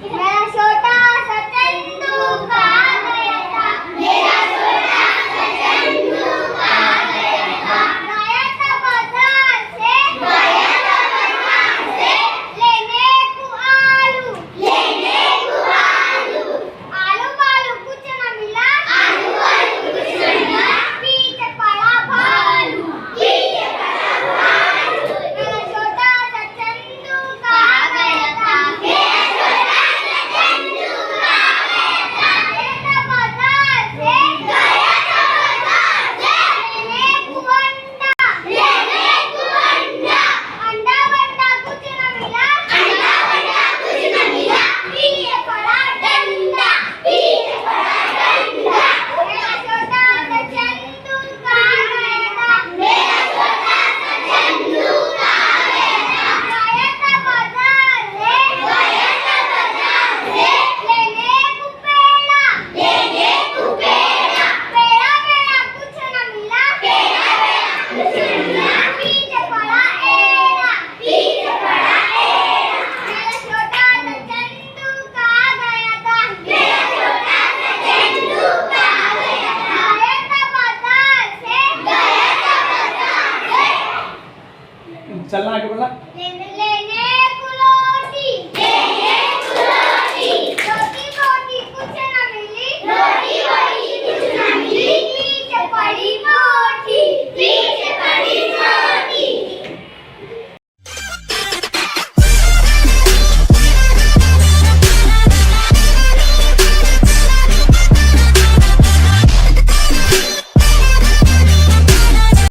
मेरा छोटा सा चंदू कहाँ गया था, मेरा छोटा सा चंदू कहाँ गया था, गया था बाजार से, लेने को आलू, आलू बालू कुछ न मिला, पीछे पड़ा भालू, मेरा छोटा सा चंदू कहाँ गया था, गया था बाजार से, लेने को अंडा बंडा कुछ न मिला, पीछे पड़ा डंडा, मेरा छोटा सा चंदू कहाँ गया था, गया था बाजार से, लेने को पेड़ा, पेड़ा कुछ न मिला, पीछे पड़ा एड़ा, मेरा छोटा सा चंदू कहाँ गया था, गया था बाजार से, चलना आगे बोला लेने को लोटी,